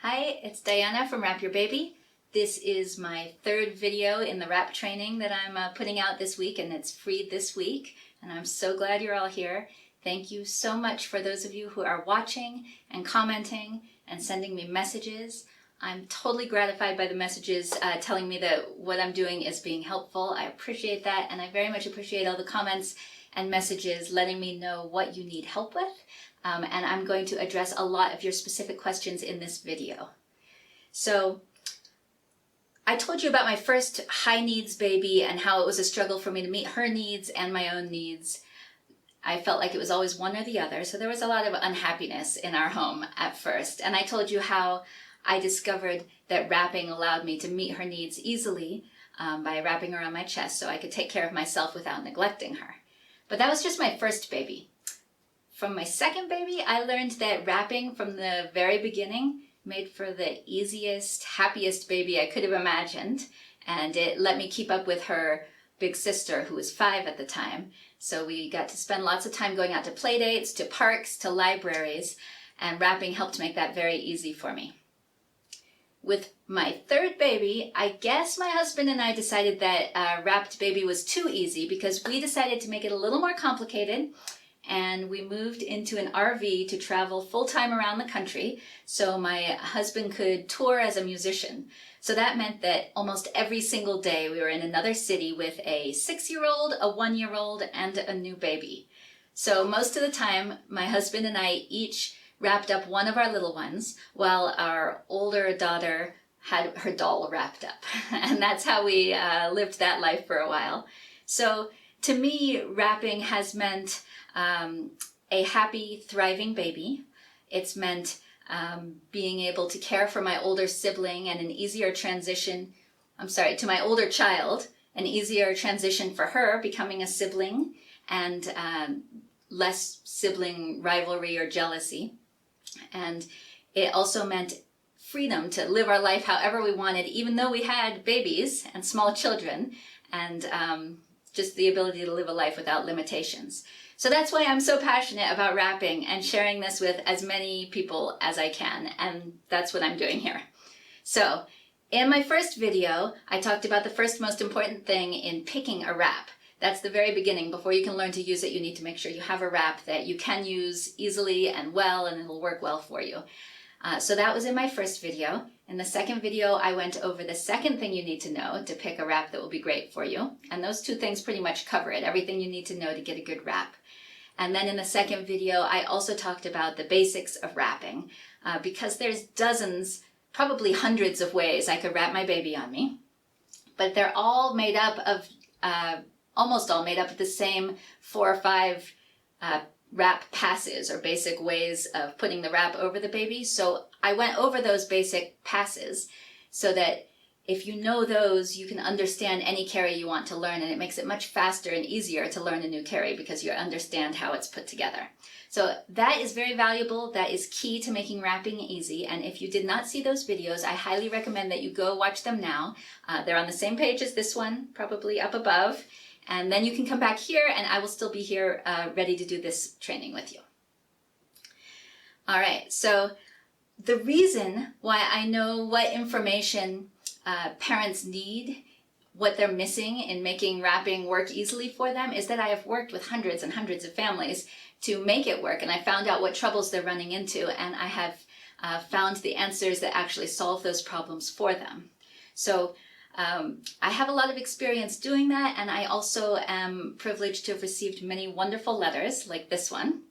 Hi, it's Diana from Wrap Your Baby. This is my third video in the wrap training that I'm putting out this week, and it's free this week. And I'm so glad you're all here. Thank you so much for those of you who are watching and commenting and sending me messages. I'm totally gratified by the messages telling me that what I'm doing is being helpful. I appreciate that, and I very much appreciate all the comments and messages letting me know what you need help with. And I'm going to address a lot of your specific questions in this video. So I told you about my first high needs baby and how it was a struggle for me to meet her needs and my own needs. I felt like it was always one or the other, so there was a lot of unhappiness in our home at first. And I told you how I discovered that wrapping allowed me to meet her needs easily by wrapping around my chest so I could take care of myself without neglecting her. But that was just my first baby. From my second baby, I learned that wrapping from the very beginning made for the easiest, happiest baby I could have imagined. And it let me keep up with her big sister, who was 5 at the time. So we got to spend lots of time going out to play dates, to parks, to libraries, and wrapping helped make that very easy for me. With my third baby, I guess my husband and I decided that wrapped baby was too easy because we decided to make it a little more complicated. And we moved into an RV to travel full-time around the country so my husband could tour as a musician. So that meant that almost every single day we were in another city with a 6-year-old, a 1-year-old, and a new baby. So most of the time, my husband and I each wrapped up one of our little ones while our older daughter had her doll wrapped up. And that's how we lived that life for a while. So to me, wrapping has meant a happy, thriving baby. It's meant being able to care for my older sibling and an easier transition, to my older child, an easier transition for her becoming a sibling and less sibling rivalry or jealousy. And it also meant freedom to live our life however we wanted, even though we had babies and small children, and just the ability to live a life without limitations. So that's why I'm so passionate about wrapping and sharing this with as many people as I can, and that's what I'm doing here. So in my first video, I talked about the first most important thing in picking a wrap. That's the very beginning. Before you can learn to use it, you need to make sure you have a wrap that you can use easily and well, and it'll work well for you. So that was in my first video. In the second video, I went over the second thing you need to know to pick a wrap that will be great for you. And those two things pretty much cover it, everything you need to know to get a good wrap. And then in the second video, I also talked about the basics of wrapping because there's dozens, probably hundreds of ways I could wrap my baby on me. But they're all made up of, almost all made up of the same 4 or 5 wrap passes or basic ways of putting the wrap over the baby. So I went over those basic passes so that if you know those, you can understand any carry you want to learn, and it makes it much faster and easier to learn a new carry because you understand how it's put together. So that is very valuable. That is key to making wrapping easy. And if you did not see those videos, I highly recommend that you go watch them now. They're on the same page as this one, probably up above. And then you can come back here and I will still be here ready to do this training with you. All right, so the reason why I know what information parents need, what they're missing in making wrapping work easily for them, is that I have worked with hundreds and hundreds of families to make it work, and I found out what troubles they're running into, and I have found the answers that actually solve those problems for them. So I have a lot of experience doing that, and I also am privileged to have received many wonderful letters like this one.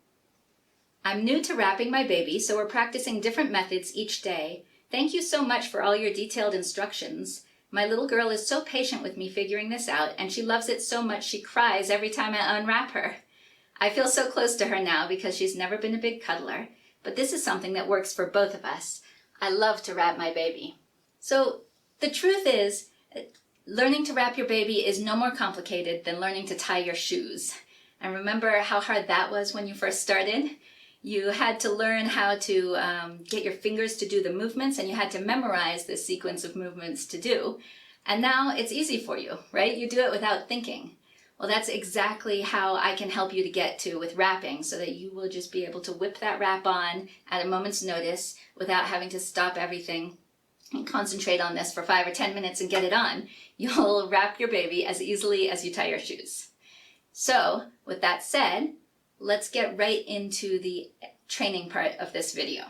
I'm new to wrapping my baby, so we're practicing different methods each day. Thank you so much for all your detailed instructions. My little girl is so patient with me figuring this out, and she loves it so much she cries every time I unwrap her. I feel so close to her now because she's never been a big cuddler, but this is something that works for both of us. I love to wrap my baby. So the truth is, learning to wrap your baby is no more complicated than learning to tie your shoes. And remember how hard that was when you first started? You had to learn how to get your fingers to do the movements, and you had to memorize the sequence of movements to do. And now it's easy for you, right? You do it without thinking. Well, that's exactly how I can help you to get to with wrapping, so that you will just be able to whip that wrap on at a moment's notice without having to stop everything and concentrate on this for 5 or 10 minutes and get it on. You'll wrap your baby as easily as you tie your shoes. So, with that said, let's get right into the training part of this video.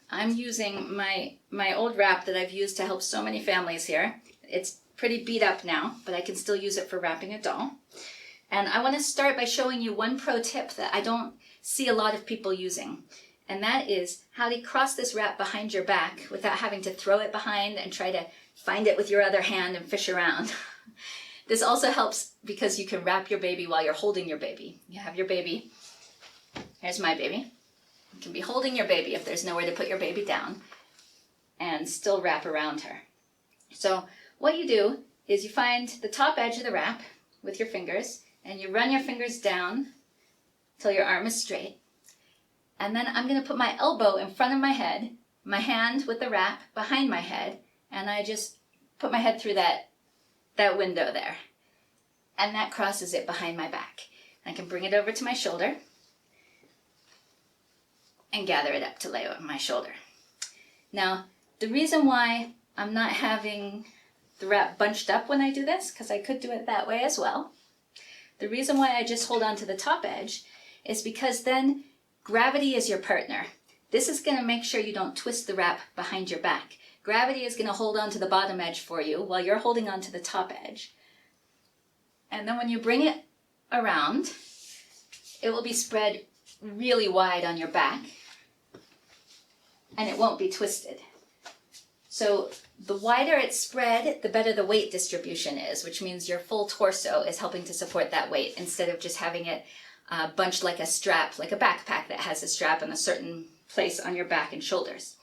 I'm using my old wrap that I've used to help so many families here. It's pretty beat up now, but I can still use it for wrapping a doll. And I want to start by showing you one pro tip that I don't see a lot of people using. And that is how to cross this wrap behind your back without having to throw it behind and try to find it with your other hand and fish around. This also helps because you can wrap your baby while you're holding your baby. You have your baby. Here's my baby. You can be holding your baby if there's nowhere to put your baby down and still wrap around her. So what you do is you find the top edge of the wrap with your fingers and you run your fingers down till your arm is straight. And then I'm going to put my elbow in front of my head, my hand with the wrap behind my head, and I just put my head through that window there. And that crosses it behind my back. I can bring it over to my shoulder and gather it up to lay on my shoulder. Now, the reason why I'm not having the wrap bunched up when I do this, because I could do it that way as well, the reason why I just hold on to the top edge is because then gravity is your partner. This is going to make sure you don't twist the wrap behind your back. Gravity is going to hold on to the bottom edge for you while you're holding on to the top edge. And then when you bring it around, it will be spread really wide on your back and it won't be twisted. So the wider it's spread, the better the weight distribution is, which means your full torso is helping to support that weight instead of just having it bunched like a strap, like a backpack that has a strap in a certain place on your back and shoulders.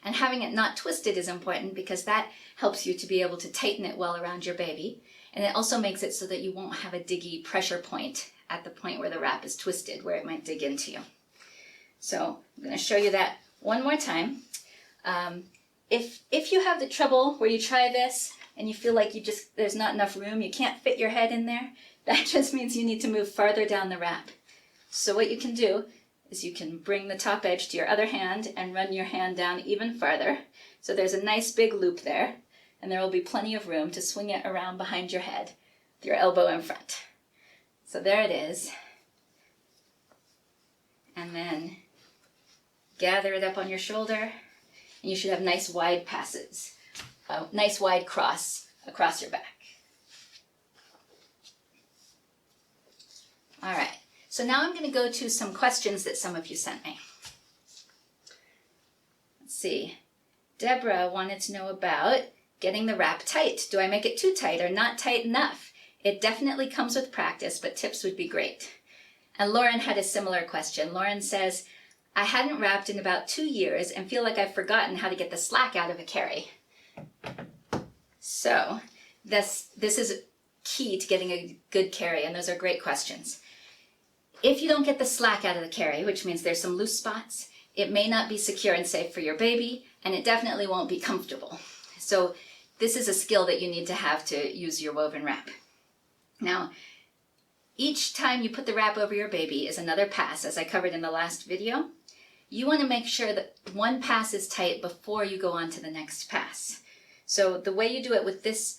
And having it not twisted is important because that helps you to be able to tighten it well around your baby. And it also makes it so that you won't have a diggy pressure point at the point where the wrap is twisted, where it might dig into you. So I'm going to show you that one more time. If you have the trouble where you try this and you feel like there's not enough room, you can't fit your head in there, that just means you need to move farther down the wrap. So what you can do is you can bring the top edge to your other hand and run your hand down even farther. So there's a nice big loop there, and there will be plenty of room to swing it around behind your head with your elbow in front. So there it is. And then gather it up on your shoulder, and you should have nice wide passes, a nice wide cross across your back. All right. So now I'm going to go to some questions that some of you sent me. Let's see. Deborah wanted to know about getting the wrap tight. Do I make it too tight or not tight enough? It definitely comes with practice, but tips would be great. And Lauren had a similar question. Lauren says, I hadn't wrapped in about 2 years and feel like I've forgotten how to get the slack out of a carry. So this is key to getting a good carry, and those are great questions. If you don't get the slack out of the carry, which means there's some loose spots, it may not be secure and safe for your baby, and it definitely won't be comfortable. So this is a skill that you need to have to use your woven wrap. Now, each time you put the wrap over your baby is another pass, as I covered in the last video. You want to make sure that one pass is tight before you go on to the next pass. So the way you do it with this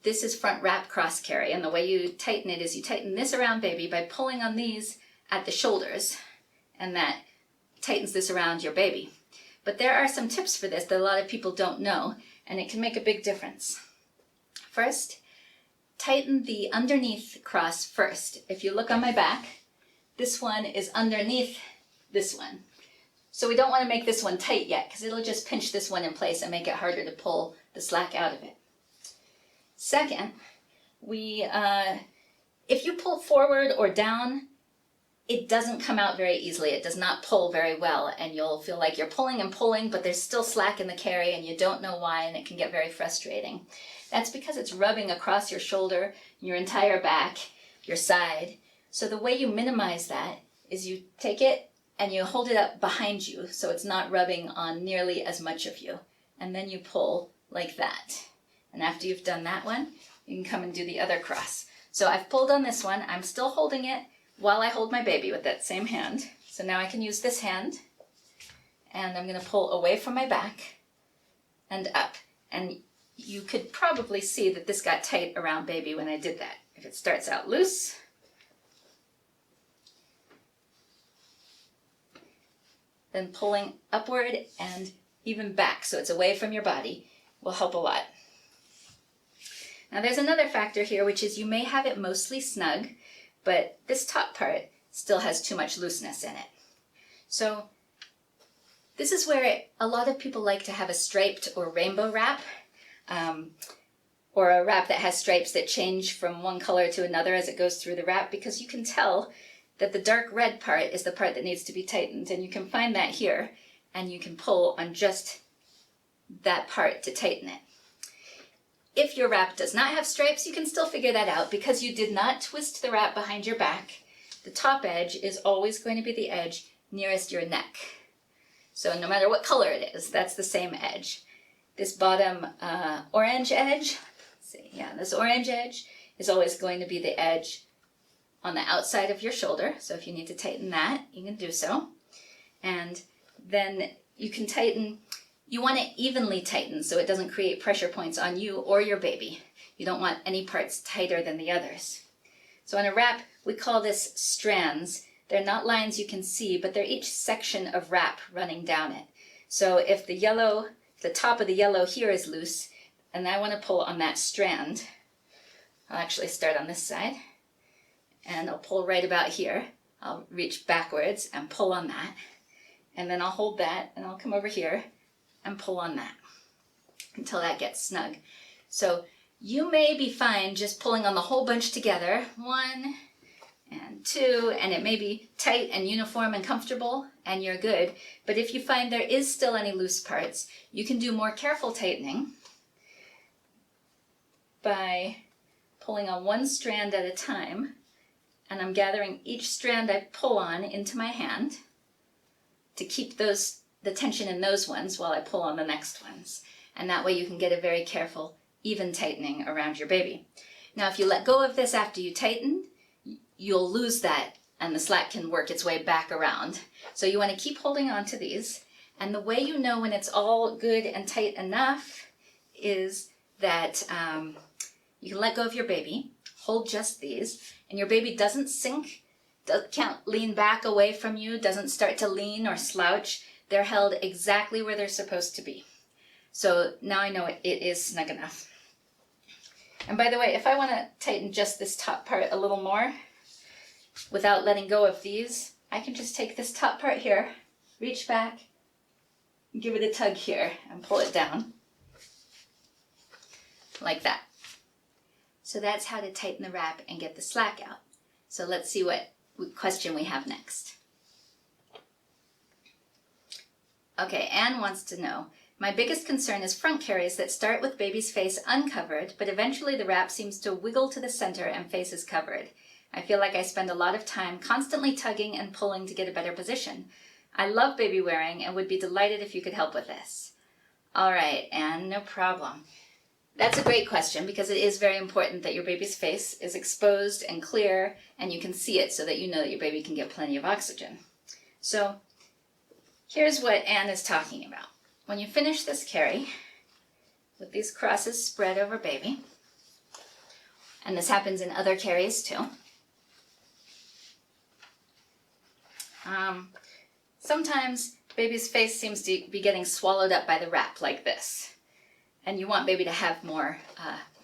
is front wrap cross carry, and the way you tighten it is you tighten this around baby by pulling on these at the shoulders, and that tightens this around your baby. But there are some tips for this that a lot of people don't know, and it can make a big difference. First, tighten the underneath cross first. If you look on my back, this one is underneath this one. So we don't want to make this one tight yet, because it'll just pinch this one in place and make it harder to pull the slack out of it. Second, if you pull forward or down, it doesn't come out very easily. It does not pull very well, and you'll feel like you're pulling and pulling, but there's still slack in the carry, and you don't know why, and it can get very frustrating. That's because it's rubbing across your shoulder, your entire back, your side. So the way you minimize that is you take it and you hold it up behind you so it's not rubbing on nearly as much of you, and then you pull like that. And after you've done that one, you can come and do the other cross. So I've pulled on this one. I'm still holding it while I hold my baby with that same hand. So now I can use this hand, and I'm going to pull away from my back and up. And you could probably see that this got tight around baby when I did that. If it starts out loose, then pulling upward and even back so it's away from your body will help a lot. Now there's another factor here, which is you may have it mostly snug, but this top part still has too much looseness in it. So this is where a lot of people like to have a striped or rainbow wrap, or a wrap that has stripes that change from one color to another as it goes through the wrap, because you can tell that the dark red part is the part that needs to be tightened, and you can find that here, and you can pull on just that part to tighten it. If your wrap does not have stripes, you can still figure that out because you did not twist the wrap behind your back. The top edge is always going to be the edge nearest your neck. So no matter what color it is, that's the same edge. This bottom orange edge, this orange edge is always going to be the edge on the outside of your shoulder. So if you need to tighten that, you can do so. And then you can tighten, you want it evenly tightened so it doesn't create pressure points on you or your baby. You don't want any parts tighter than the others. So on a wrap, we call this strands. They're not lines you can see, but they're each section of wrap running down it. So if the top of the yellow here is loose, and I want to pull on that strand, I'll actually start on this side, and I'll pull right about here. I'll reach backwards and pull on that, and then I'll hold that, and I'll come over here and pull on that until that gets snug. So you may be fine just pulling on the whole bunch together, 1 and 2, and it may be tight and uniform and comfortable, and you're good. But if you find there is still any loose parts, you can do more careful tightening by pulling on one strand at a time, and I'm gathering each strand I pull on into my hand to keep the tension in those ones while I pull on the next ones. And that way you can get a very careful, even tightening around your baby. Now, if you let go of this after you tighten, you'll lose that and the slack can work its way back around. So you want to keep holding on to these. And the way you know when it's all good and tight enough is that you can let go of your baby, hold just these, and your baby doesn't sink, can't lean back away from you, doesn't start to lean or slouch. They're held exactly where they're supposed to be. So now I know it is snug enough. And by the way, if I want to tighten just this top part a little more, without letting go of these, I can just take this top part here, reach back, give it a tug here, and pull it down. Like that. So that's how to tighten the wrap and get the slack out. So let's see what question we have next. Okay, Anne wants to know, my biggest concern is front carries that start with baby's face uncovered, but eventually the wrap seems to wiggle to the center and face is covered. I feel like I spend a lot of time constantly tugging and pulling to get a better position. I love baby wearing and would be delighted if you could help with this. All right, Anne, no problem. That's a great question because it is very important that your baby's face is exposed and clear and you can see it so that you know that your baby can get plenty of oxygen. So here's what Anne is talking about. When you finish this carry, with these crosses spread over baby, and this happens in other carries too, sometimes baby's face seems to be getting swallowed up by the wrap like this. And you want baby to have more,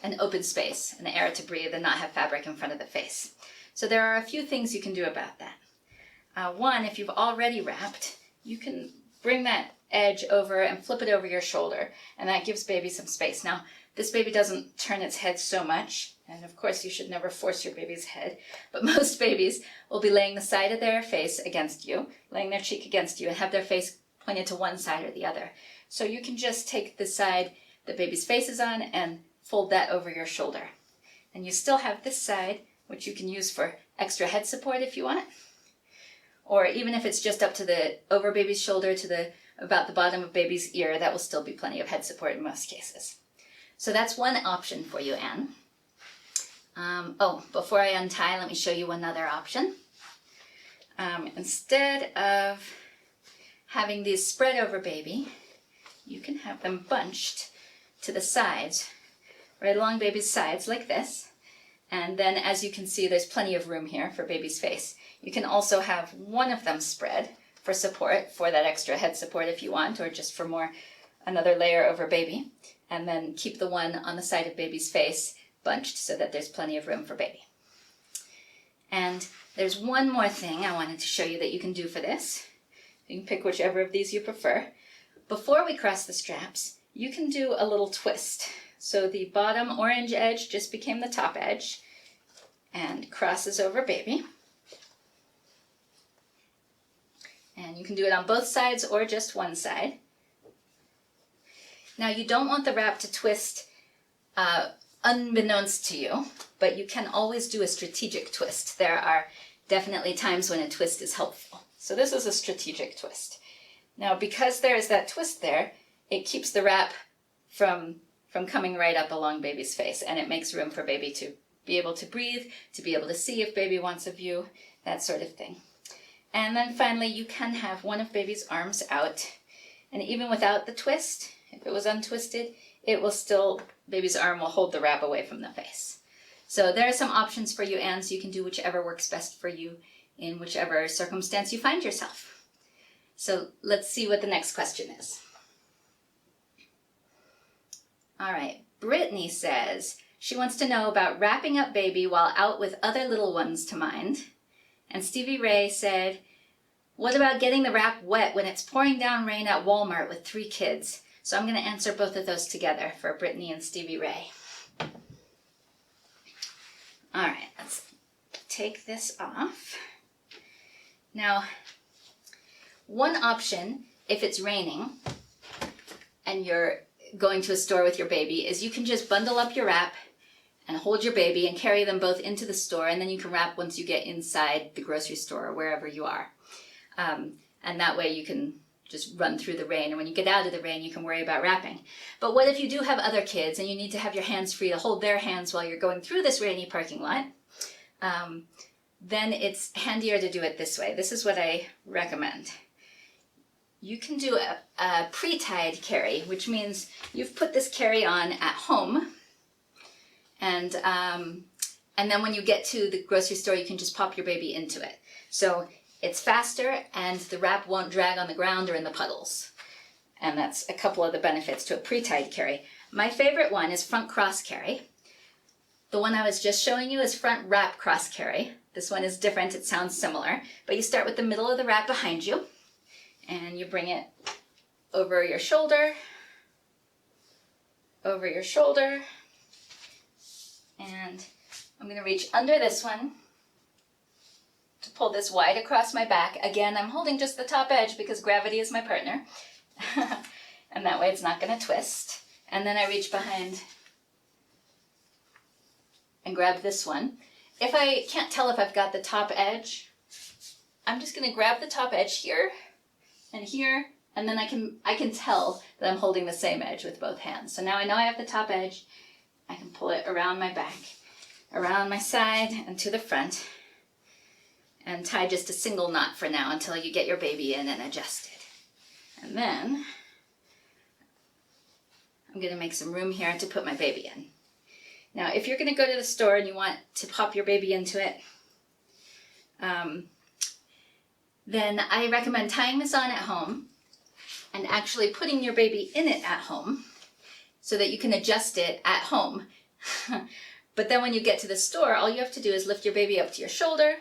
an open space and air to breathe and not have fabric in front of the face. So there are a few things you can do about that. One, if you've already wrapped, you can bring that edge over and flip it over your shoulder, and that gives baby some space. Now, this baby doesn't turn its head so much, and of course you should never force your baby's head, but most babies will be laying the side of their face against you, laying their cheek against you, and have their face pointed to one side or the other. So you can just take the side the baby's face is on and fold that over your shoulder. And you still have this side, which you can use for extra head support if you want it. Or even if it's just up to over baby's shoulder to about the bottom of baby's ear, that will still be plenty of head support in most cases. So that's one option for you, Anne. Oh, before I untie, let me show you one other option. Instead of having these spread over baby, you can have them bunched to the sides, right along baby's sides like this. And then as you can see, there's plenty of room here for baby's face. You can also have one of them spread for support, for that extra head support if you want, or just for another layer over baby. And then keep the one on the side of baby's face bunched so that there's plenty of room for baby. And there's one more thing I wanted to show you that you can do for this. You can pick whichever of these you prefer. Before we cross the straps, you can do a little twist. So the bottom orange edge just became the top edge and crosses over baby. And you can do it on both sides or just one side. Now you don't want the wrap to twist unbeknownst to you, but you can always do a strategic twist. There are definitely times when a twist is helpful. So this is a strategic twist. Now because there is that twist there, it keeps the wrap from coming right up along baby's face, and it makes room for baby to be able to breathe, to be able to see if baby wants a view, that sort of thing. And then finally, you can have one of baby's arms out, and even without the twist, if it was untwisted, it will still, baby's arm will hold the wrap away from the face. So there are some options for you, Anne, so you can do whichever works best for you in whichever circumstance you find yourself. So let's see what the next question is. All right, Brittany says she wants to know about wrapping up baby while out with other little ones to mind. And Stevie Ray said, what about getting the wrap wet when it's pouring down rain at Walmart with 3 kids? So I'm going to answer both of those together for Brittany and Stevie Ray. All right, let's take this off. Now, one option, if it's raining and you're going to a store with your baby, is you can just bundle up your wrap and hold your baby and carry them both into the store, and then you can wrap once you get inside the grocery store or wherever you are. And that way you can just run through the rain, and when you get out of the rain you can worry about wrapping. But what if you do have other kids and you need to have your hands free to hold their hands while you're going through this rainy parking lot? Then it's handier to do it this way. This is what I recommend. You can do a pre-tied carry, which means you've put this carry on at home, and then when you get to the grocery store, you can just pop your baby into it. So it's faster, and the wrap won't drag on the ground or in the puddles. And that's a couple of the benefits to a pre-tied carry. My favorite one is front cross carry. The one I was just showing you is front wrap cross carry. This one is different, it sounds similar, but you start with the middle of the wrap behind you, and you bring it over your shoulder, and I'm going to reach under this one to pull this wide across my back. Again, I'm holding just the top edge because gravity is my partner, and that way it's not going to twist. And then I reach behind and grab this one. If I can't tell if I've got the top edge, I'm just going to grab the top edge here, and then I can tell that I'm holding the same edge with both hands. So now I know I have the top edge. I can pull it around my back, around my side, and to the front, and tie just a single knot for now until you get your baby in and adjusted. And then I'm going to make some room here to put my baby in. Now, if you're going to go to the store and you want to pop your baby into it, then I recommend tying this on at home and actually putting your baby in it at home so that you can adjust it at home. But then when you get to the store, all you have to do is lift your baby up to your shoulder,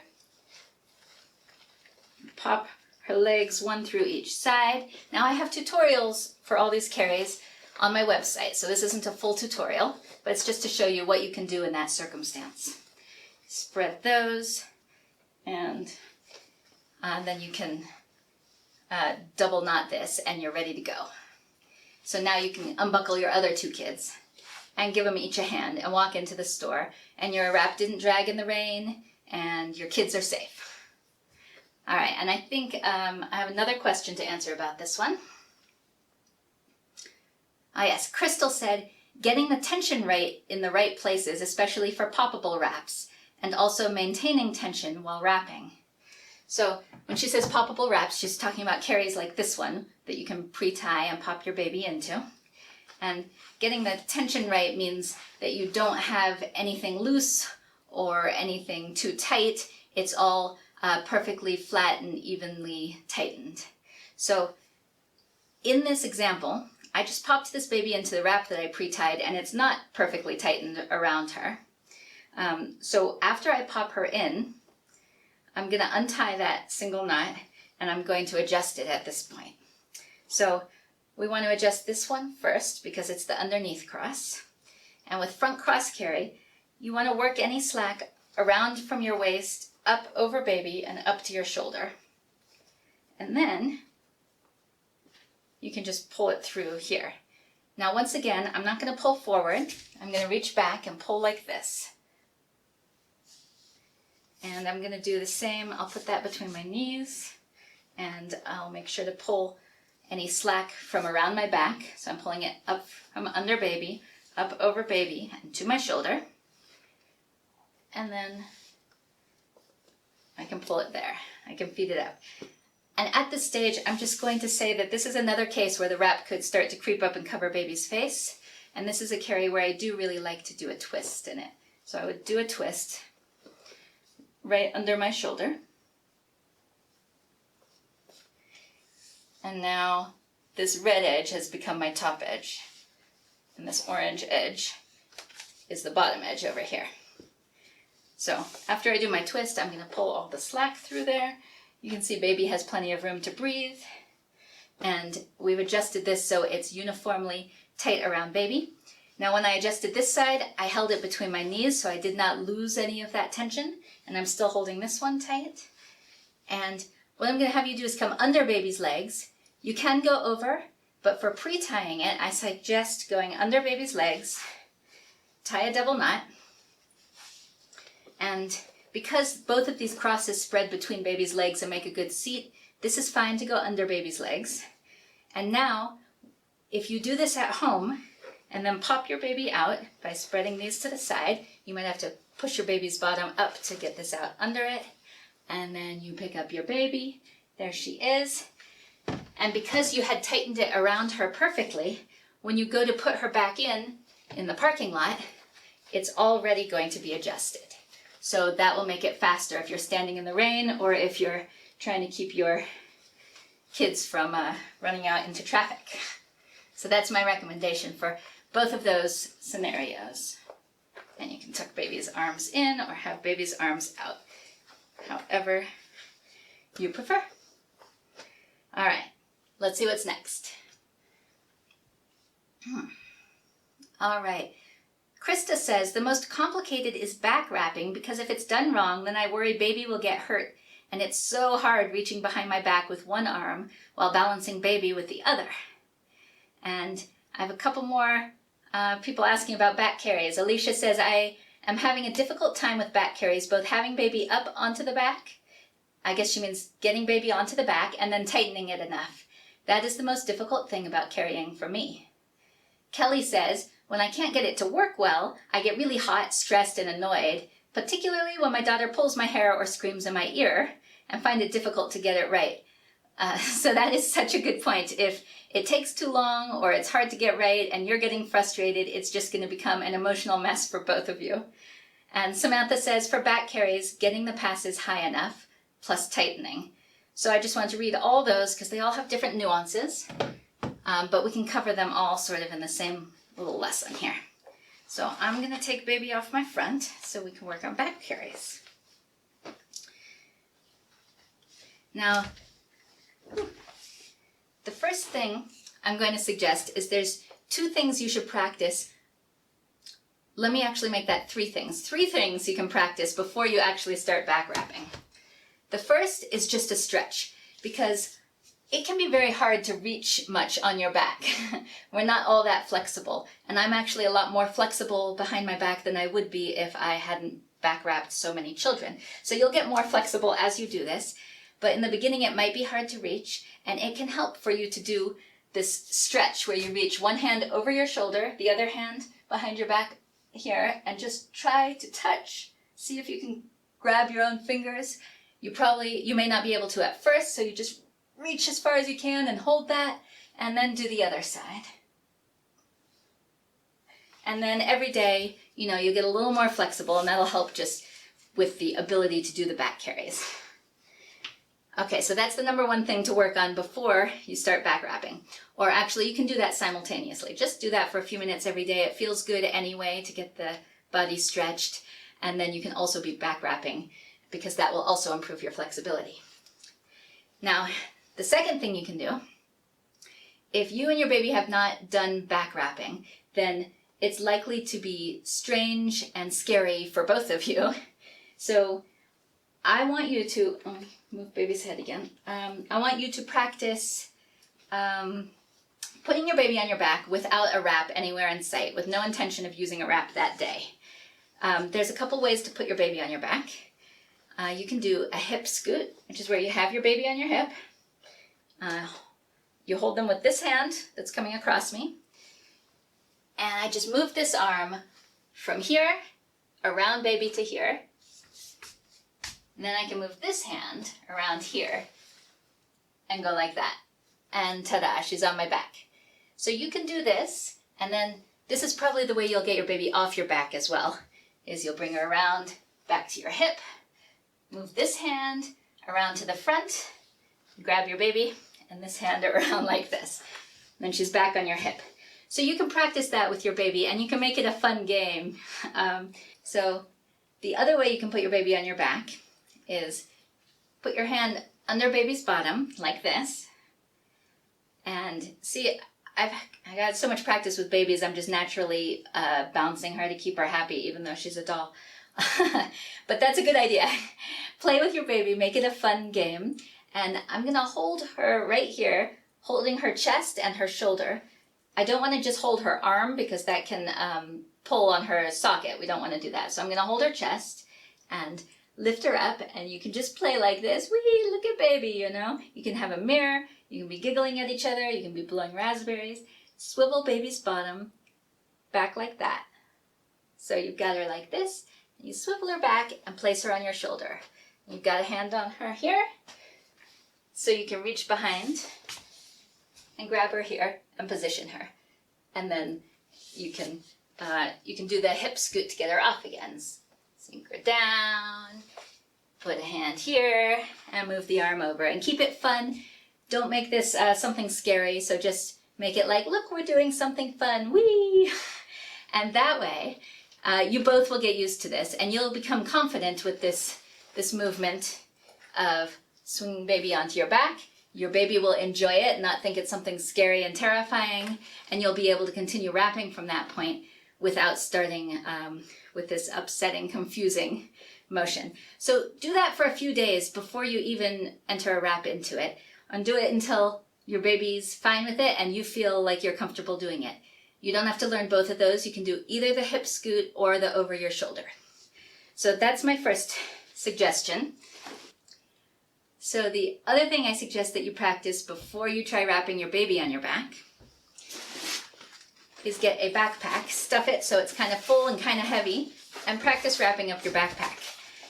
pop her legs one through each side. Now I have tutorials for all these carries on my website, so this isn't a full tutorial, but it's just to show you what you can do in that circumstance. Spread those, and then you can double knot this, and you're ready to go. So now you can unbuckle your other 2 kids and give them each a hand and walk into the store, and your wrap didn't drag in the rain, and your kids are safe. All right, and I think I have another question to answer about this one. Ah yes, Crystal said, getting the tension right in the right places, especially for poppable wraps, and also maintaining tension while wrapping. So when she says poppable wraps, she's talking about carries like this one that you can pre-tie and pop your baby into. And getting the tension right means that you don't have anything loose or anything too tight. It's all perfectly flat and evenly tightened. So in this example, I just popped this baby into the wrap that I pre-tied, and it's not perfectly tightened around her. So after I pop her in, I'm going to untie that single knot, and I'm going to adjust it at this point. So we want to adjust this one first because it's the underneath cross. And with front cross carry, you want to work any slack around from your waist, up over baby, and up to your shoulder. And then you can just pull it through here. Now once again, I'm not going to pull forward. I'm going to reach back and pull like this. And I'm going to do the same. I'll put that between my knees, and I'll make sure to pull any slack from around my back. So I'm pulling it up from under baby, up over baby, and to my shoulder. And then I can pull it there. I can feed it up. And at this stage, I'm just going to say that this is another case where the wrap could start to creep up and cover baby's face. And this is a carry where I do really like to do a twist in it. So I would do a twist right under my shoulder. And now this red edge has become my top edge. And this orange edge is the bottom edge over here. So after I do my twist, I'm going to pull all the slack through there. You can see baby has plenty of room to breathe. And we've adjusted this so it's uniformly tight around baby. Now when I adjusted this side, I held it between my knees so I did not lose any of that tension. And I'm still holding this one tight. And what I'm going to have you do is come under baby's legs. You can go over, but for pre-tying it, I suggest going under baby's legs, tie a double knot, and because both of these crosses spread between baby's legs and make a good seat, this is fine to go under baby's legs. And now, if you do this at home, and then pop your baby out by spreading these to the side, you might have to push your baby's bottom up to get this out under it, and then you pick up your baby. There she is. And because you had tightened it around her perfectly, when you go to put her back in the parking lot, it's already going to be adjusted. So that will make it faster if you're standing in the rain or if you're trying to keep your kids from running out into traffic. So that's my recommendation for both of those scenarios. And you can tuck baby's arms in or have baby's arms out, however you prefer. All right, let's see what's next. All right, Krista says, the most complicated is back wrapping because if it's done wrong, then I worry baby will get hurt. And it's so hard reaching behind my back with one arm while balancing baby with the other. And I have a couple more people asking about back carries. Alicia says, I am having a difficult time with back carries, both having baby up onto the back, I guess she means getting baby onto the back, and then tightening it enough. That is the most difficult thing about carrying for me. Kelly says, when I can't get it to work well, I get really hot, stressed, and annoyed, particularly when my daughter pulls my hair or screams in my ear, and find it difficult to get it right. So that is such a good point. If it takes too long or it's hard to get right and you're getting frustrated, it's just going to become an emotional mess for both of you. And Samantha says, for back carries, getting the passes high enough, plus tightening. So I just want to read all those because they all have different nuances, but we can cover them all sort of in the same little lesson here. So I'm going to take baby off my front so we can work on back carries. Now, the first thing I'm going to suggest is there's 2 things you should practice. Let me actually make that 3 things. 3 things you can practice before you actually start back wrapping. The first is just a stretch, because it can be very hard to reach much on your back. We're not all that flexible, and I'm actually a lot more flexible behind my back than I would be if I hadn't back wrapped so many children. So you'll get more flexible as you do this, but in the beginning it might be hard to reach, and it can help for you to do this stretch where you reach one hand over your shoulder, the other hand behind your back here, and just try to touch. See if you can grab your own fingers. You may not be able to at first, so you just reach as far as you can and hold that, and then do the other side. And then every day, you get a little more flexible, and that'll help just with the ability to do the back carries. Okay, so that's the number one thing to work on before you start back wrapping. Or actually, you can do that simultaneously. Just do that for a few minutes every day. It feels good anyway to get the body stretched. And then you can also be back wrapping because that will also improve your flexibility. Now, the second thing you can do, if you and your baby have not done back wrapping, then it's likely to be strange and scary for both of you. So I want you to, move baby's head again. I want you to practice putting your baby on your back without a wrap anywhere in sight, with no intention of using a wrap that day. There's a couple ways to put your baby on your back. You can do a hip scoot, which is where you have your baby on your hip. You hold them with this hand that's coming across me. And I just move this arm from here, around baby to here. And then I can move this hand around here and go like that. And ta-da, she's on my back. So you can do this, and then this is probably the way you'll get your baby off your back as well, is you'll bring her around back to your hip, move this hand around to the front, grab your baby, and this hand around like this. And then she's back on your hip. So you can practice that with your baby, and you can make it a fun game. So the other way you can put your baby on your back is put your hand under baby's bottom like this. And see, I got so much practice with babies, I'm just naturally bouncing her to keep her happy, even though she's a doll. But that's a good idea. Play with your baby, make it a fun game. And I'm gonna hold her right here, holding her chest and her shoulder. I don't wanna just hold her arm because that can pull on her socket. We don't wanna do that. So I'm gonna hold her chest and lift her up, and you can just play like this. Wee, look at baby, You can have a mirror, you can be giggling at each other, you can be blowing raspberries. Swivel baby's bottom back like that. So you've got her like this, and you swivel her back and place her on your shoulder. You've got a hand on her here, so you can reach behind and grab her here and position her. And then you can do the hip scoot to get her off again. Sink her down, put a hand here, and move the arm over. And keep it fun. Don't make this something scary, so just make it like, look, we're doing something fun, whee! And that way, you both will get used to this, and you'll become confident with this movement of swinging baby onto your back. Your baby will enjoy it, not think it's something scary and terrifying, and you'll be able to continue wrapping from that point without starting with this upsetting, confusing motion. So do that for a few days before you even enter a wrap into it, and do it until your baby's fine with it and you feel like you're comfortable doing it. You don't have to learn both of those. You can do either the hip scoot or the over your shoulder. So that's my first suggestion. So the other thing I suggest that you practice before you try wrapping your baby on your back is get a backpack, stuff it so it's kind of full and kind of heavy, and practice wrapping up your backpack.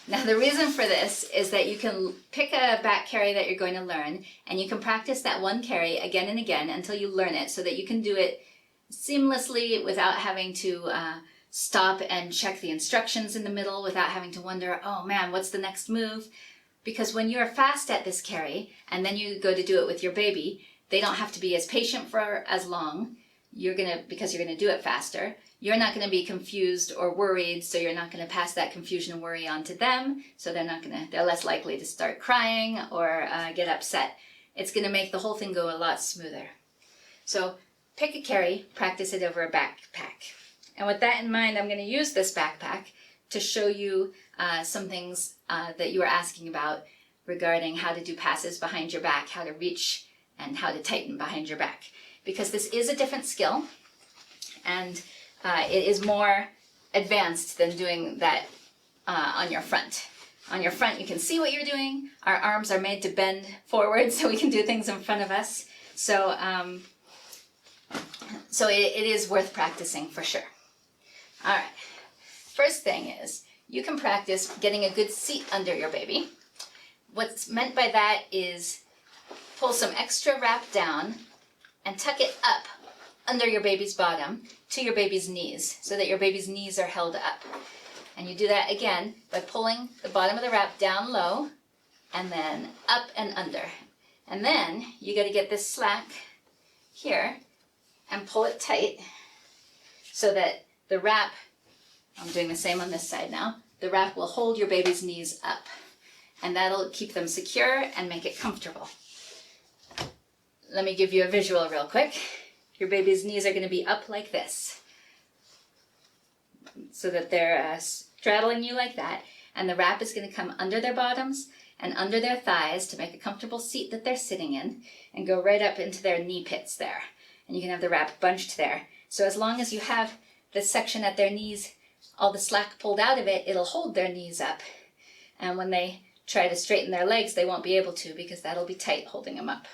Now the reason for this is that you can pick a back carry that you're going to learn, and you can practice that one carry again and again until you learn it, so that you can do it seamlessly without having to stop and check the instructions in the middle, without having to wonder, oh man, what's the next move? Because when you're fast at this carry, and then you go to do it with your baby, they don't have to be as patient for as long. Because you're gonna do it faster. You're not gonna be confused or worried, so you're not gonna pass that confusion and worry on to them, so they're less likely to start crying or get upset. It's gonna make the whole thing go a lot smoother. So pick a carry, practice it over a backpack. And with that in mind, I'm gonna use this backpack to show you some things that you were asking about regarding how to do passes behind your back, how to reach, and how to tighten behind your back. Because this is a different skill, and it is more advanced than doing that on your front. On your front, you can see what you're doing. Our arms are made to bend forward so we can do things in front of us. So So it is worth practicing for sure. All right, first thing is you can practice getting a good seat under your baby. What's meant by that is pull some extra wrap down and tuck it up under your baby's bottom to your baby's knees so that your baby's knees are held up. And you do that again by pulling the bottom of the wrap down low and then up and under. And then you got to get this slack here and pull it tight so that the wrap, I'm doing the same on this side now, the wrap will hold your baby's knees up, and that'll keep them secure and make it comfortable. Let me give you a visual real quick. Your baby's knees are going to be up like this, so that they're straddling you like that, and the wrap is going to come under their bottoms and under their thighs to make a comfortable seat that they're sitting in, and go right up into their knee pits there. And you can have the wrap bunched there. So as long as you have this section at their knees, all the slack pulled out of it, it'll hold their knees up. And when they try to straighten their legs, they won't be able to because that'll be tight holding them up.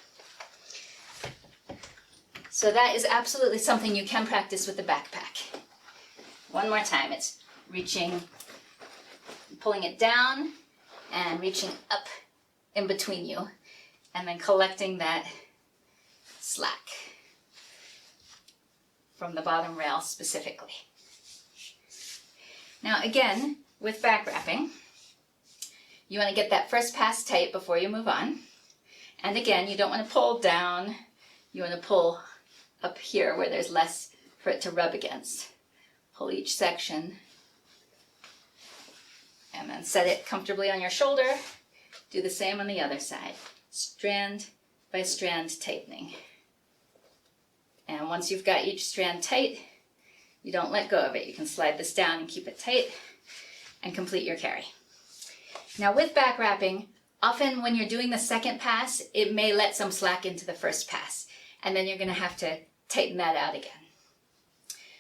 So that is absolutely something you can practice with the backpack. One more time, it's reaching, pulling it down and reaching up in between you, and then collecting that slack from the bottom rail specifically. Now again, with back wrapping, you want to get that first pass tight before you move on. And again, you don't want to pull down, you want to pull up here where there's less for it to rub against. Pull each section and then set it comfortably on your shoulder. Do the same on the other side, strand by strand tightening. And once you've got each strand tight, you don't let go of it. You can slide this down and keep it tight and complete your carry. Now with back wrapping, often when you're doing the second pass, it may let some slack into the first pass, and then you're going to have to tighten that out again.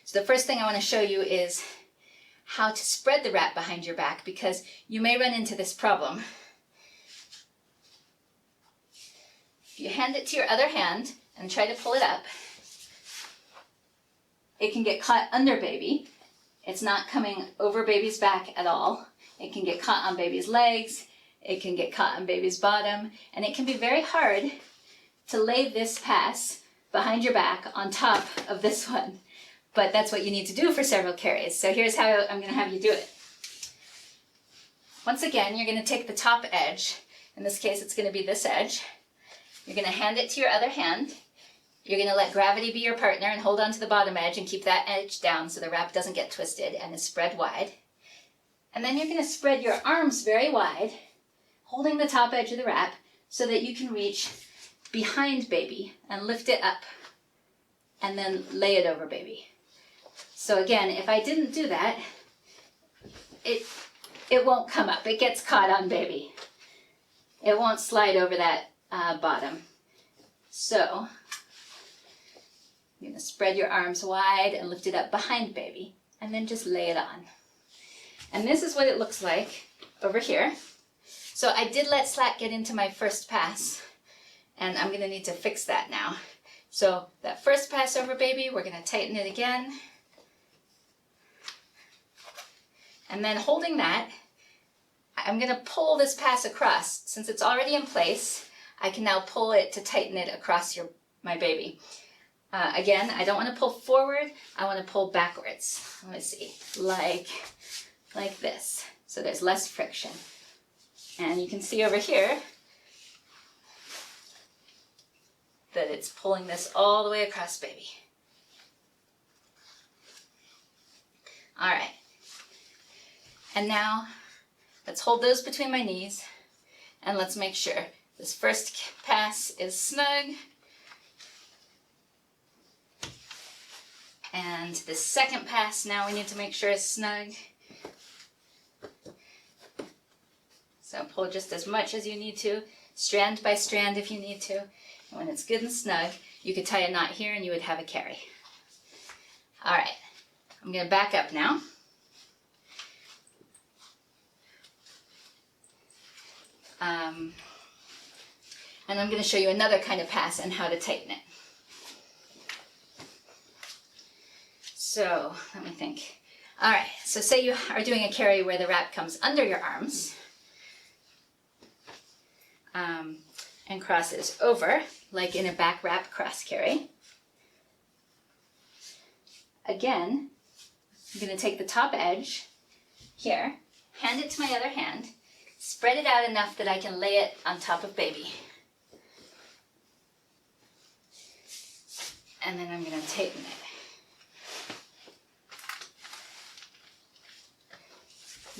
So the first thing I want to show you is how to spread the wrap behind your back, because you may run into this problem. If you hand it to your other hand and try to pull it up, it can get caught under baby. It's not coming over baby's back at all. It can get caught on baby's legs. It can get caught on baby's bottom. And it can be very hard to lay this pass behind your back on top of this one. But that's what you need to do for several carries. So here's how I'm going to have you do it. Once again, you're going to take the top edge. In this case, it's going to be this edge. You're going to hand it to your other hand. You're going to let gravity be your partner and hold on to the bottom edge and keep that edge down so the wrap doesn't get twisted and is spread wide. And then you're going to spread your arms very wide, holding the top edge of the wrap so that you can reach behind baby and lift it up and then lay it over baby. So again, if I didn't do that, it won't come up. It gets caught on baby. It won't slide over that bottom. So you're going to spread your arms wide and lift it up behind baby, and then just lay it on. And this is what it looks like over here. So I did let slack get into my first pass, and I'm going to need to fix that now. So that first pass over baby, we're going to tighten it again. And then holding that, I'm going to pull this pass across. Since it's already in place, I can now pull it to tighten it across my baby. Again, I don't want to pull forward, I want to pull backwards. Let me see, like this. So there's less friction. And you can see over here that it's pulling this all the way across baby. All right. And now let's hold those between my knees and let's make sure this first pass is snug. And the second pass now we need to make sure is snug. So pull just as much as you need to, strand by strand if you need to. And when it's good and snug, you could tie a knot here and you would have a carry. All right, I'm going to back up now. And I'm going to show you another kind of pass and how to tighten it. So let me think. All right, so say you are doing a carry where the wrap comes under your arms and crosses over, like in a back wrap cross carry. Again, I'm going to take the top edge here, hand it to my other hand, spread it out enough that I can lay it on top of baby. And then I'm going to tighten it.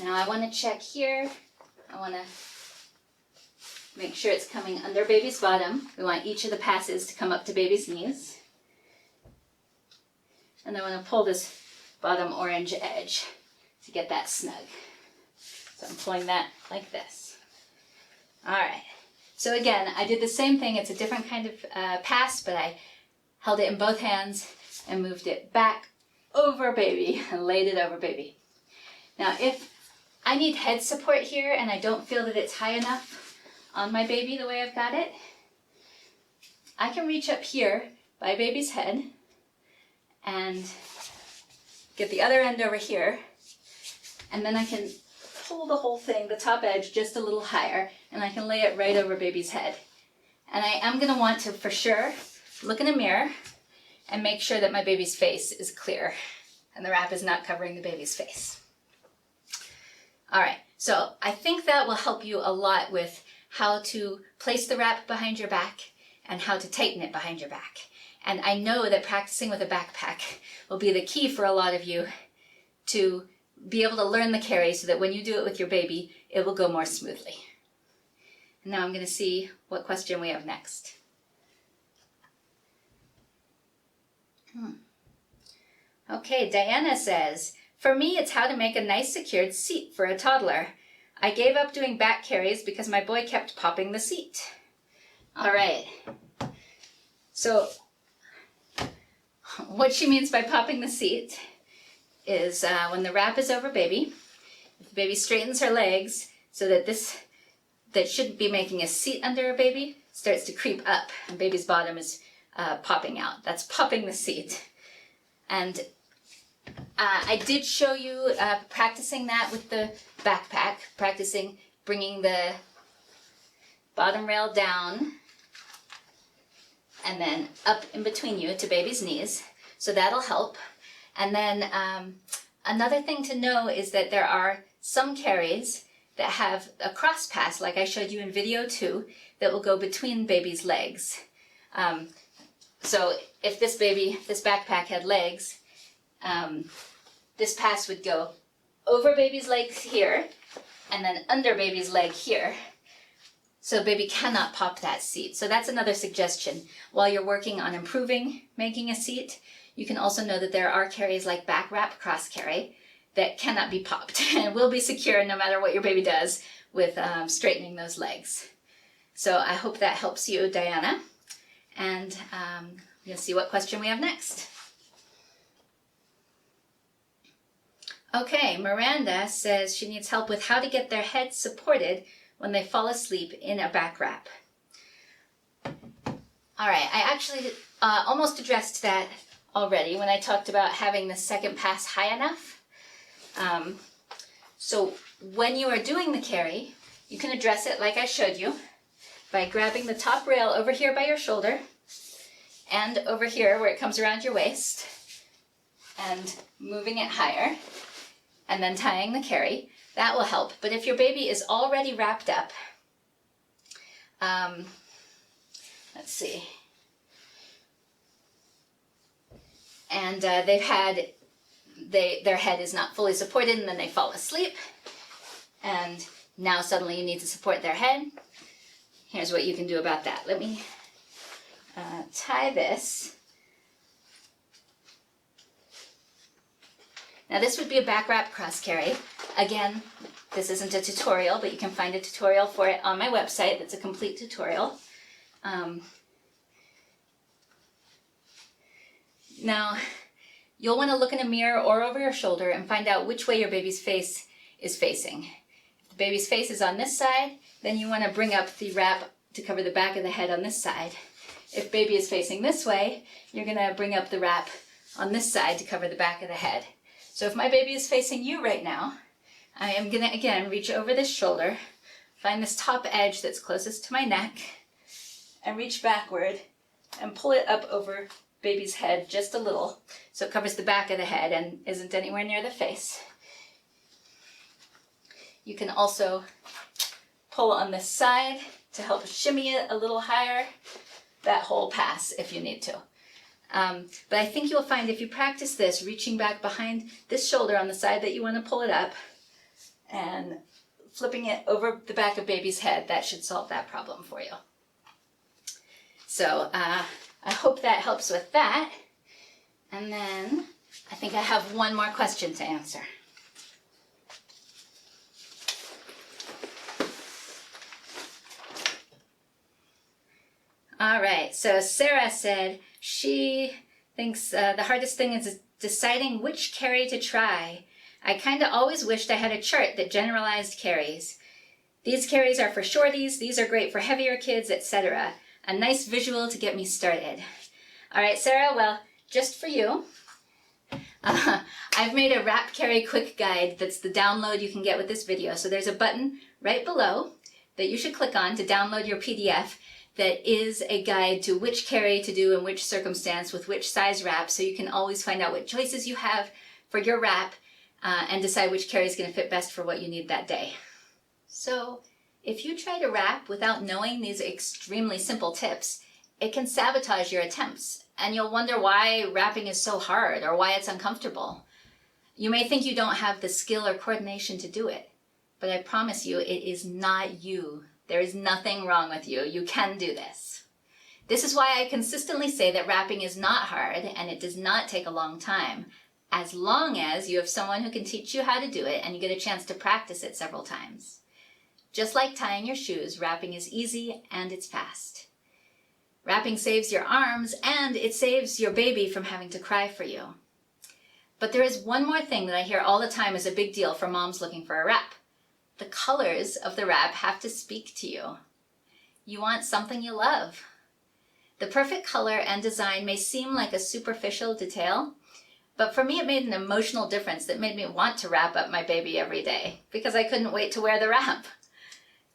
Now I want to check here. I want to make sure it's coming under baby's bottom. We want each of the passes to come up to baby's knees. And I want to pull this bottom orange edge to get that snug. So I'm pulling that like this. All right. So again, I did the same thing. It's a different kind of pass, but I held it in both hands and moved it back over baby and laid it over baby. Now, if I need head support here and I don't feel that it's high enough on my baby the way I've got it, I can reach up here by baby's head and get the other end over here, and then I can pull the whole thing, the top edge, just a little higher, and I can lay it right over baby's head. And I am going to want to, for sure, look in a mirror and make sure that my baby's face is clear and the wrap is not covering the baby's face. All right, so I think that will help you a lot with how to place the wrap behind your back and how to tighten it behind your back. And I know that practicing with a backpack will be the key for a lot of you to be able to learn the carry so that when you do it with your baby, it will go more smoothly. And now I'm going to see what question we have next. Okay, Diana says, for me, it's how to make a nice secured seat for a toddler. I gave up doing back carries because my boy kept popping the seat. All right. So what she means by popping the seat is when the wrap is over baby, if the baby straightens her legs so that this that shouldn't be making a seat under her baby starts to creep up and baby's bottom is popping out. That's popping the seat. And I did show you practicing that with the backpack, practicing bringing the bottom rail down and then up in between you to baby's knees. So that'll help. And then another thing to know is that there are some carries that have a cross pass, like I showed you in video 2, that will go between baby's legs. So if this backpack had legs, this pass would go over baby's legs here and then under baby's leg here. So baby cannot pop that seat. So that's another suggestion. While you're working on improving making a seat, you can also know that there are carries like back wrap cross carry that cannot be popped and will be secure no matter what your baby does with straightening those legs. So I hope that helps you, Diana. And we'll see what question we have next. Okay, Miranda says she needs help with how to get their head supported when they fall asleep in a back wrap. All right, I actually almost addressed that already when I talked about having the second pass high enough. So when you are doing the carry, you can address it like I showed you by grabbing the top rail over here by your shoulder and over here where it comes around your waist and moving it higher and then tying the carry. That will help. But if your baby is already wrapped up, let's see, and their head is not fully supported and then they fall asleep, and now suddenly you need to support their head. Here's what you can do about that. Let me tie this. Now this would be a back wrap cross carry. Again, this isn't a tutorial, but you can find a tutorial for it on my website. That's a complete tutorial. Now, you'll want to look in a mirror or over your shoulder and find out which way your baby's face is facing. If the baby's face is on this side, then you want to bring up the wrap to cover the back of the head on this side. If baby is facing this way, you're going to bring up the wrap on this side to cover the back of the head. So if my baby is facing you right now, I am gonna, again, reach over this shoulder, find this top edge that's closest to my neck, and reach backward and pull it up over baby's head just a little so it covers the back of the head and isn't anywhere near the face. You can also pull on this side to help shimmy it a little higher, that whole pass if you need to. But I think you'll find if you practice this, reaching back behind this shoulder on the side that you want to pull it up and flipping it over the back of baby's head, that should solve that problem for you. So I hope that helps with that. And then I think I have one more question to answer. All right, so Sarah said she thinks the hardest thing is deciding which carry to try. I kind of always wished I had a chart that generalized carries. These carries are for shorties, these are great for heavier kids, etc. A nice visual to get me started. All right, Sarah, well, just for you, I've made a wrap carry quick guide that's the download you can get with this video. So there's a button right below that you should click on to download your PDF that is a guide to which carry to do in which circumstance with which size wrap, so you can always find out what choices you have for your wrap and decide which carry is going to fit best for what you need that day. So if you try to wrap without knowing these extremely simple tips, it can sabotage your attempts, and you'll wonder why wrapping is so hard or why it's uncomfortable. You may think you don't have the skill or coordination to do it, but I promise you it is not you. There is nothing wrong with you. You can do this. This is why I consistently say that wrapping is not hard and it does not take a long time, as long as you have someone who can teach you how to do it and you get a chance to practice it several times. Just like tying your shoes, wrapping is easy and it's fast. Wrapping saves your arms and it saves your baby from having to cry for you. But there is one more thing that I hear all the time is a big deal for moms looking for a wrap. The colors of the wrap have to speak to you. You want something you love. The perfect color and design may seem like a superficial detail, but for me it made an emotional difference that made me want to wrap up my baby every day because I couldn't wait to wear the wrap.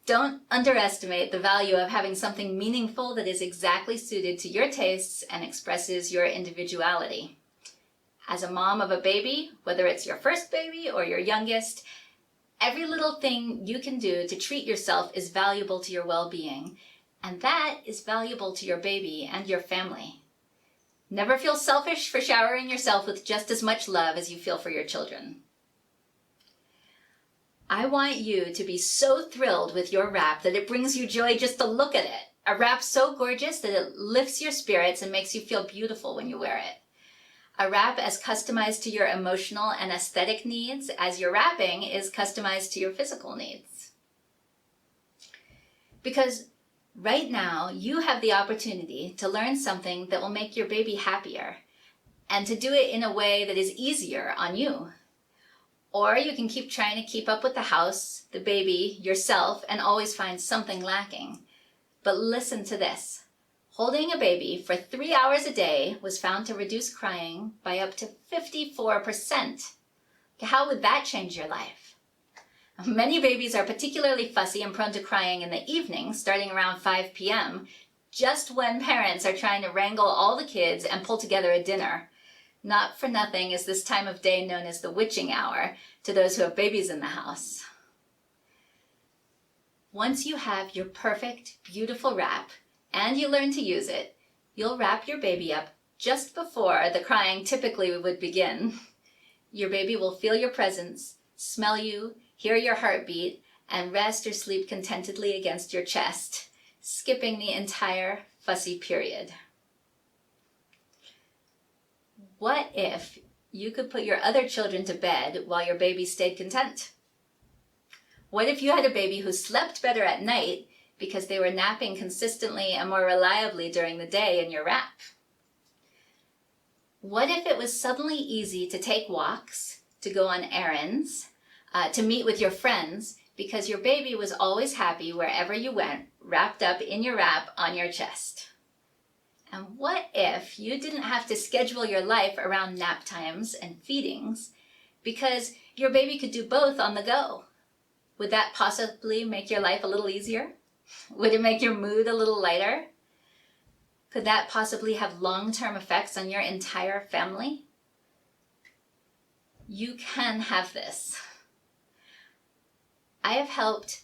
Don't underestimate the value of having something meaningful that is exactly suited to your tastes and expresses your individuality. As a mom of a baby, whether it's your first baby or your youngest, every little thing you can do to treat yourself is valuable to your well-being, and that is valuable to your baby and your family. Never feel selfish for showering yourself with just as much love as you feel for your children. I want you to be so thrilled with your wrap that it brings you joy just to look at it. A wrap so gorgeous that it lifts your spirits and makes you feel beautiful when you wear it. A wrap as customized to your emotional and aesthetic needs as your wrapping is customized to your physical needs. Because right now, you have the opportunity to learn something that will make your baby happier and to do it in a way that is easier on you. Or you can keep trying to keep up with the house, the baby, yourself, and always find something lacking. But listen to this. Holding a baby for 3 hours a day was found to reduce crying by up to 54%. How would that change your life? Many babies are particularly fussy and prone to crying in the evening, starting around 5 p.m., just when parents are trying to wrangle all the kids and pull together a dinner. Not for nothing is this time of day known as the witching hour to those who have babies in the house. Once you have your perfect, beautiful wrap, and you learn to use it, you'll wrap your baby up just before the crying typically would begin. Your baby will feel your presence, smell you, hear your heartbeat, and rest or sleep contentedly against your chest, skipping the entire fussy period. What if you could put your other children to bed while your baby stayed content? What if you had a baby who slept better at night because they were napping consistently and more reliably during the day in your wrap? What if it was suddenly easy to take walks, to go on errands, to meet with your friends because your baby was always happy wherever you went, wrapped up in your wrap on your chest? And what if you didn't have to schedule your life around nap times and feedings because your baby could do both on the go? Would that possibly make your life a little easier? Would it make your mood a little lighter? Could that possibly have long-term effects on your entire family? You can have this. I have helped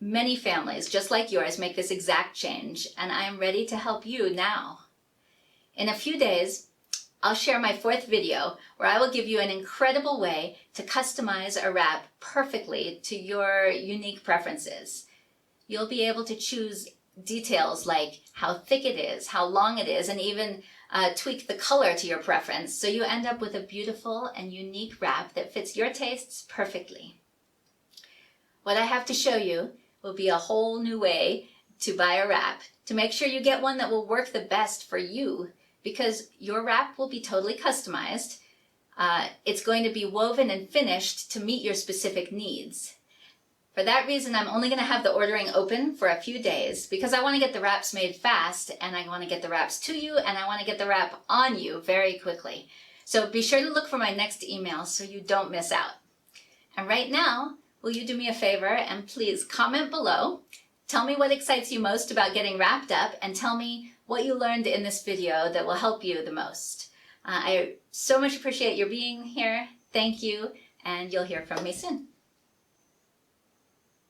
many families just like yours make this exact change, and I am ready to help you now. In a few days, I'll share my 4th video where I will give you an incredible way to customize a wrap perfectly to your unique preferences. You'll be able to choose details like how thick it is, how long it is, and even tweak the color to your preference so you end up with a beautiful and unique wrap that fits your tastes perfectly. What I have to show you will be a whole new way to buy a wrap to make sure you get one that will work the best for you, because your wrap will be totally customized. It's going to be woven and finished to meet your specific needs. For that reason, I'm only going to have the ordering open for a few days because I want to get the wraps made fast, and I want to get the wraps to you, and I want to get the wrap on you very quickly. So be sure to look for my next email so you don't miss out. And right now, will you do me a favor and please comment below. Tell me what excites you most about getting wrapped up, and tell me what you learned in this video that will help you the most. I so much appreciate your being here. Thank you, and you'll hear from me soon.